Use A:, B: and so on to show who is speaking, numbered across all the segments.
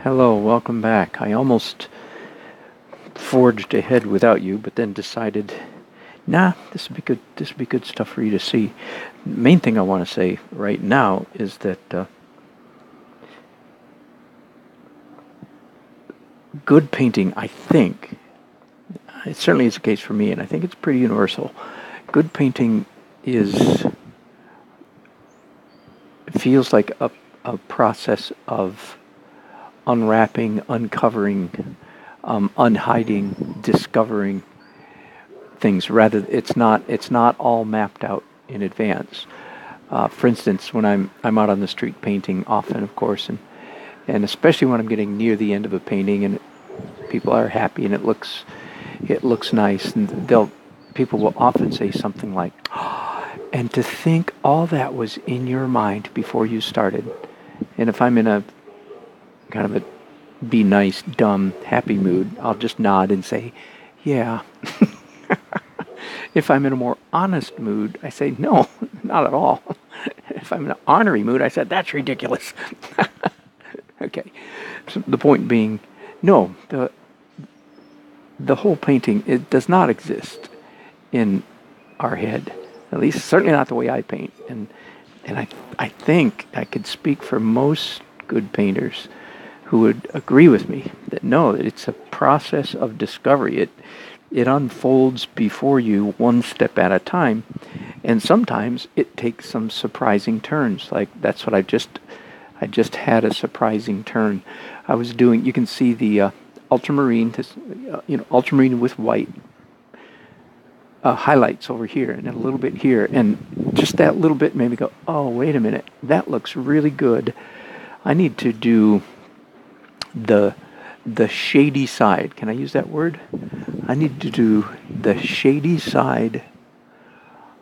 A: Hello, welcome back. I almost forged ahead without you, but then decided, nah, this would be good. This would be good stuff for you to see. Main thing I want to say right now is that good painting, I think, it certainly is the case for me, and I think it's pretty universal. Good painting is feels like a process of unwrapping, uncovering, unhiding, discovering things. Rather, it's not all mapped out in advance. For instance, when I'm out on the street painting, often, of course, and especially when I'm getting near the end of a painting and people are happy and it looks nice, and they'll people will often say something like, "And to think all that was in your mind before you started." And if I'm in a kind of a be nice, dumb, happy mood, I'll just nod and say, "Yeah." If I'm in a more honest mood, I say, "No, not at all." If I'm in an ornery mood, I said, "That's ridiculous." Okay. So the point being, no, the whole painting, it does not exist in our head. At least certainly not the way I paint. And I think I could speak for most good painters who would agree with me that no, that it's a process of discovery. It unfolds before you one step at a time, and sometimes it takes some surprising turns. Like that's what I just had a surprising turn. I was doing. You can see the ultramarine, this, ultramarine with white highlights over here and a little bit here, and just that little bit made me go, "Oh, wait a minute, that looks really good. I need to do the the shady side. Can I use that word? I need to do the shady side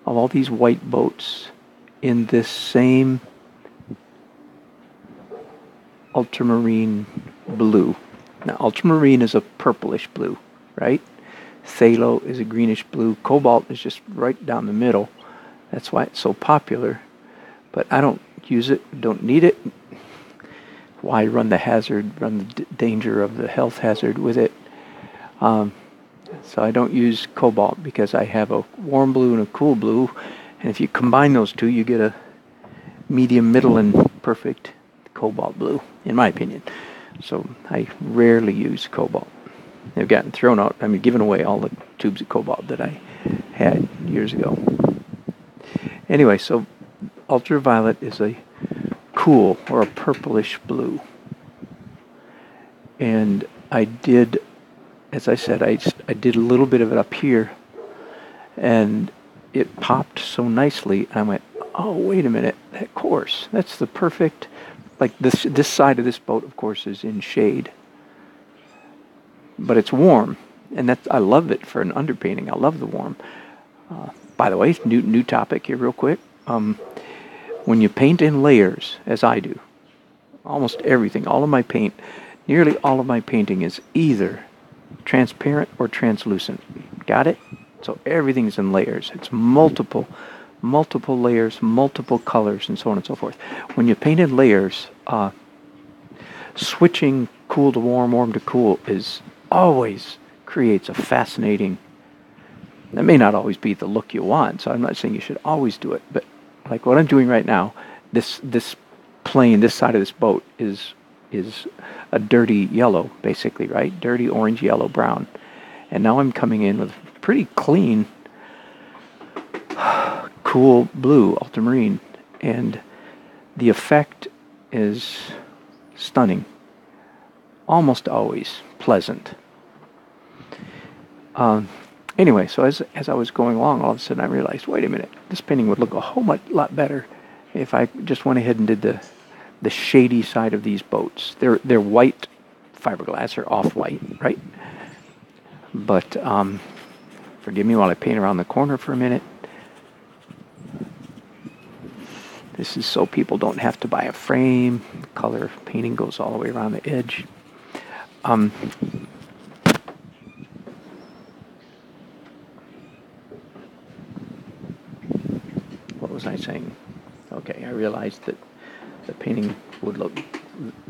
A: of all these white boats in this same ultramarine blue." Now, ultramarine is a purplish blue, right? Phthalo is a greenish blue. Cobalt is just right down the middle. That's why it's so popular. But I don't use it, don't need it. Why run the hazard, run the danger of the health hazard with it? Um, so I don't use cobalt because I have a warm blue and a cool blue. And if you combine those two, you get a medium, middle, and perfect cobalt blue, in my opinion. So I rarely use cobalt. They've gotten thrown out, given away all the tubes of cobalt that I had years ago. Anyway, so ultraviolet is a cool or a purplish blue. And I did, as I said, I did a little bit of it up here, and it popped so nicely. And I went, "Oh, wait a minute, that course, that's the perfect, like this side of this boat, of course, is in shade, but it's warm, and I love it for an underpainting. I love the warm. By the way, new topic here, real quick. When you paint in layers, as I do, almost everything, nearly all of my painting is either transparent or translucent. Got it? So everything's in layers. It's multiple layers, multiple colors, and so on and so forth. When you paint in layers, switching cool to warm, warm to cool is always creates a fascinating. That may not always be the look you want, so I'm not saying you should always do it, but like what I'm doing right now, this plane, this side of this boat is a dirty yellow, basically, right? Dirty orange, yellow, brown. And now I'm coming in with pretty clean, cool blue, ultramarine, and the effect is stunning. Almost always pleasant. Anyway, so as I was going along, all of a sudden I realized, wait a minute, this painting would look a whole lot better if I just went ahead and did the shady side of these boats. They're white fiberglass or off-white, right? But forgive me while I paint around the corner for a minute. This is so people don't have to buy a frame. Color painting goes all the way around the edge. What was I saying? Okay, I realized that the painting would look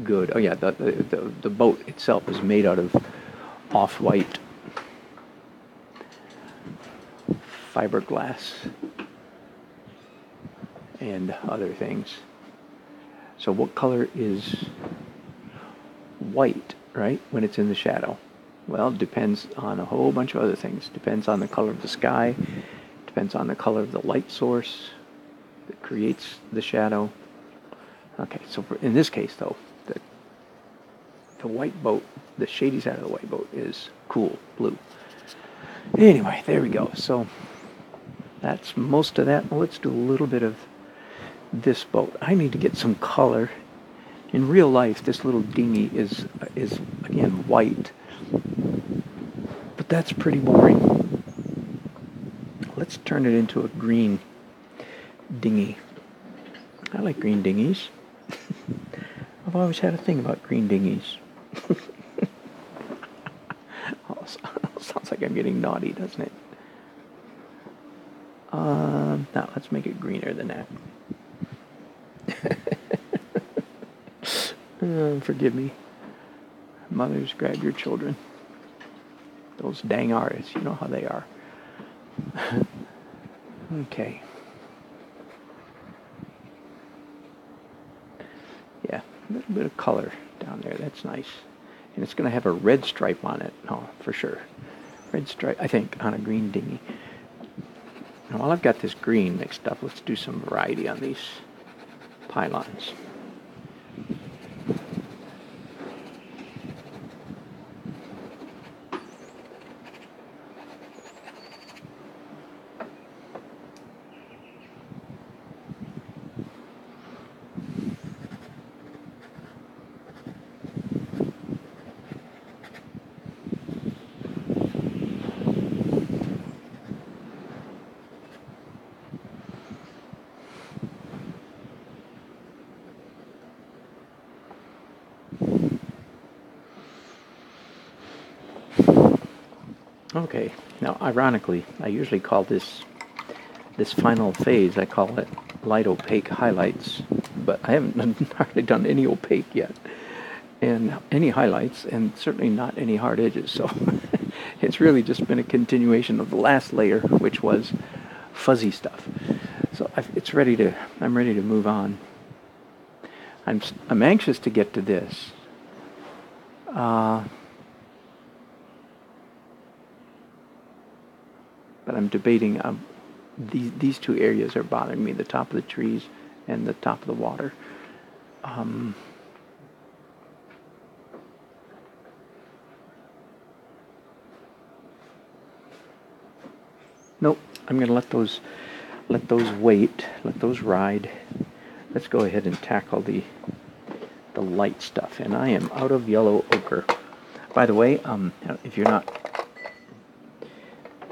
A: good. Oh yeah, the boat itself is made out of off-white fiberglass and other things. So what color is white, right, when it's in the shadow? Well, it depends on a whole bunch of other things. Depends on the color of the sky, depends on the color of the light source that creates the shadow. Okay, so in this case, though, the white boat, the shady side of the white boat is cool blue. Anyway, there we go. So that's most of that. Well, let's do a little bit of this boat. I need to get some color. In real life, this little dinghy is again white, but that's pretty boring. Let's turn it into a green dinghy. I like green dinghies. I've always had a thing about green dinghies. Oh, sounds like I'm getting naughty, doesn't it? Now let's make it greener than that. Forgive me. Mothers, grab your children. Those dang artists, you know how they are. Okay. Yeah, a little bit of color down there. That's nice. And it's going to have a red stripe on it. Oh, for sure. Red stripe, I think, on a green dinghy. Now, while I've got this green mixed up, let's do some variety on these pylons. Okay, now ironically, I usually call this final phase, I call it light opaque highlights, but I haven't hardly done any opaque yet, and any highlights, and certainly not any hard edges, so it's really just been a continuation of the last layer, which was fuzzy stuff. So I'm ready to move on. I'm anxious to get to this. But I'm debating, these two areas are bothering me, the top of the trees and the top of the water. Nope, I'm going to let those wait, let those ride. Let's go ahead and tackle the light stuff. And I am out of yellow ochre. By the way, if you're not...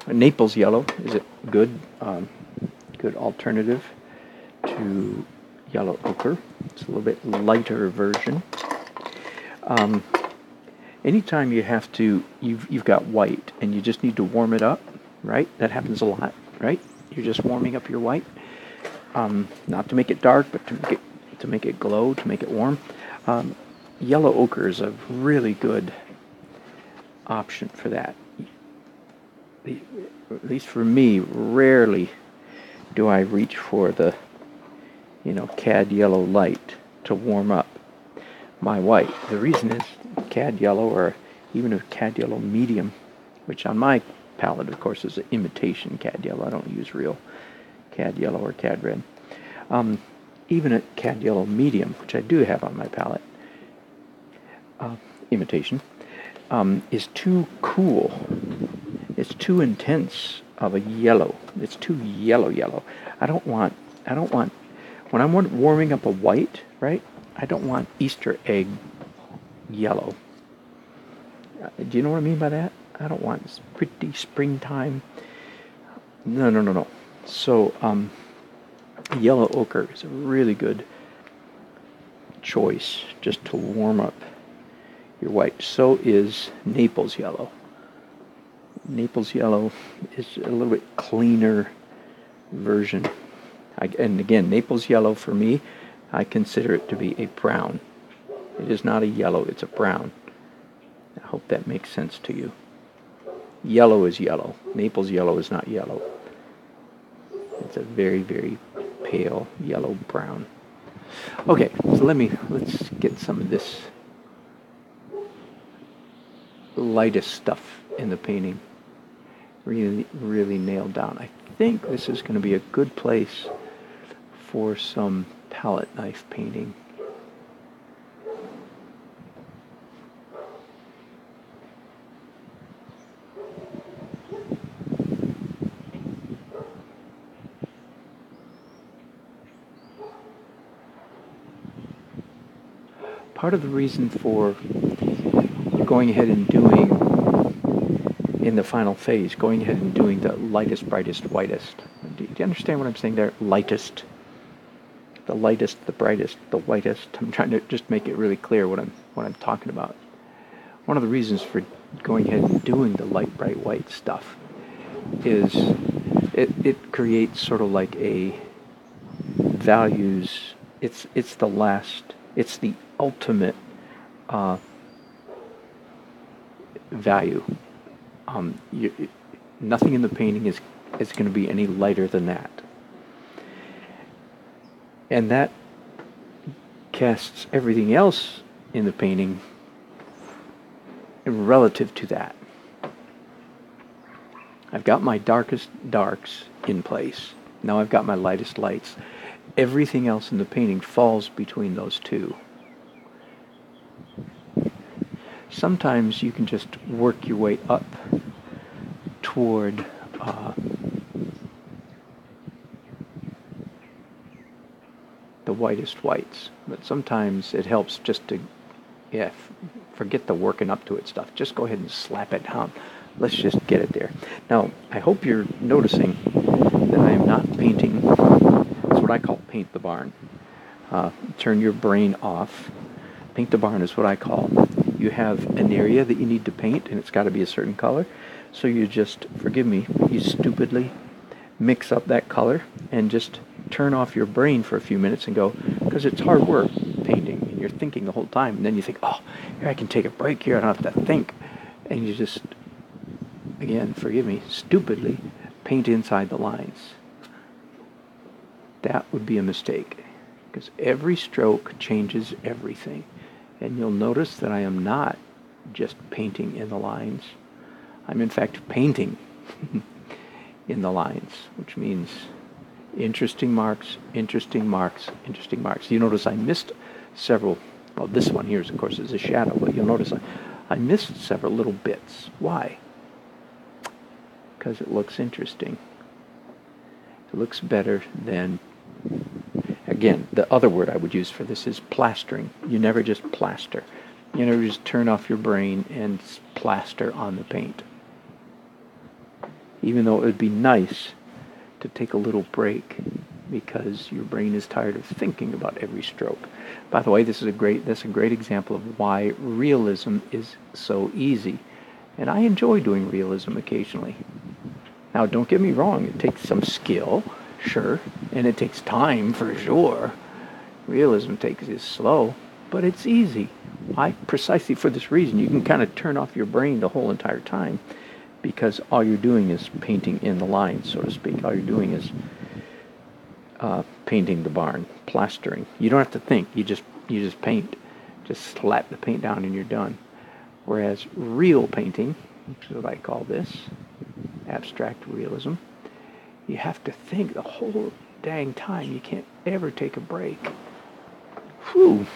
A: Naples yellow is a good alternative to yellow ochre. It's a little bit lighter version. Anytime you've got white and you just need to warm it up, right? That happens a lot, right? You're just warming up your white, not to make it dark, but to make it glow, to make it warm. Yellow ochre is a really good option for that. At least for me, rarely do I reach for the, cad yellow light to warm up my white. The reason is cad yellow, or even a cad yellow medium, which on my palette, of course, is an imitation cad yellow. I don't use real cad yellow or cad red. Even a cad yellow medium, which I do have on my palette, imitation, is too cool. It's too intense of a yellow. It's too yellow. I don't want, when I'm warming up a white, right, I don't want Easter egg yellow. Do you know what I mean by that? I don't want pretty springtime. No. So, yellow ochre is a really good choice just to warm up your white. So is Naples yellow. Naples yellow is a little bit cleaner version. And again, Naples yellow for me, I consider it to be a brown. It is not a yellow, it's a brown. I hope that makes sense to you. Yellow is yellow. Naples yellow is not yellow. It's a very, very pale yellow brown. Okay, so let's get some of this lightest stuff in the painting really, really nailed down. I think this is going to be a good place for some palette knife painting. Part of the reason for going ahead and doing, in the final phase, going ahead and doing the lightest, brightest, whitest. Do you understand what I'm saying there? Lightest. The lightest, the brightest, the whitest. I'm trying to just make it really clear what I'm talking about. One of the reasons for going ahead and doing the light, bright, white stuff is it creates sort of like a values. It's the ultimate value. Nothing in the painting is going to be any lighter than that. And that casts everything else in the painting relative to that. I've got my darkest darks in place. Now I've got my lightest lights. Everything else in the painting falls between those two. Sometimes you can just work your way up toward the whitest whites, but sometimes it helps just to, forget the working up to it stuff. Just go ahead and slap it down. Let's just get it there. Now, I hope you're noticing that I am not painting. That's what I call paint the barn. Turn your brain off. Paint the barn is what I call. You have an area that you need to paint, and it's got to be a certain color. So you just, forgive me, you stupidly mix up that color and just turn off your brain for a few minutes and go, because it's hard work painting, and you're thinking the whole time, and then you think, oh, here I can take a break here, I don't have to think. And you just, again, forgive me, stupidly paint inside the lines. That would be a mistake, because every stroke changes everything. And you'll notice that I am not just painting in the lines. I'm in fact painting in the lines, which means interesting marks, interesting marks, interesting marks. You notice I missed several. Well, this one here, of course, is a shadow, but you'll notice I missed several little bits. Why? Because it looks interesting. It looks better than, again, the other word I would use for this is plastering. You never just plaster. You never just turn off your brain and plaster on the paint. Even though it would be nice to take a little break because your brain is tired of thinking about every stroke. By the way, that's a great example of why realism is so easy. And I enjoy doing realism occasionally. Now, don't get me wrong, it takes some skill, sure, and it takes time for sure. Realism is slow, but it's easy. Why? Precisely for this reason. You can kind of turn off your brain the whole entire time because all you're doing is painting in the lines, so to speak. All you're doing is painting the barn, plastering. You don't have to think. You just paint. Just slap the paint down and you're done. Whereas real painting, which is what I call this, abstract realism, you have to think the whole dang time. You can't ever take a break. Whew.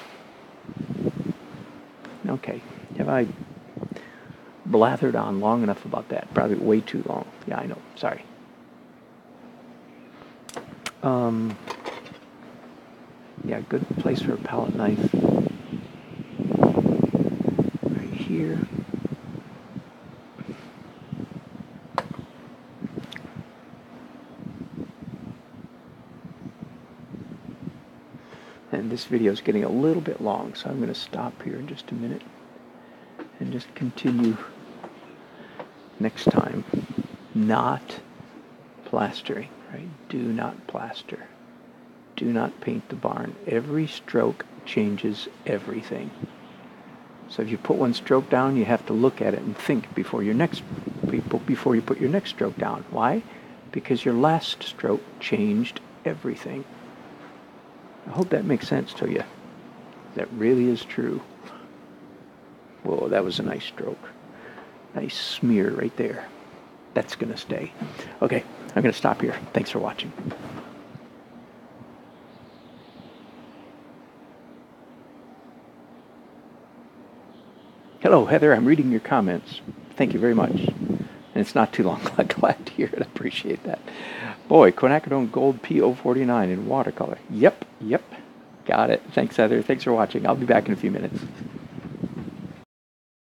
A: Okay. Have I blathered on long enough about that? Probably way too long. Yeah, I know. Sorry. Yeah, good place for a palette knife. Right here. And this video is getting a little bit long, so I'm going to stop here in just a minute and just continue next time. Not plastering, right? Do not plaster. Do not paint the barn. Every stroke changes everything. So if you put one stroke down, you have to look at it and think before you put your next stroke down. Why? Because your last stroke changed everything. I hope that makes sense to you. That really is true. Whoa, that was a nice stroke. Nice smear right there. That's going to stay. Okay, I'm going to stop here. Thanks for watching. Hello, Heather. I'm reading your comments. Thank you very much. And it's not too long. Glad to hear it. I appreciate that. Boy, quinacridone gold P049 in watercolor. Yep. Got it. Thanks, Heather. Thanks for watching. I'll be back in a few minutes.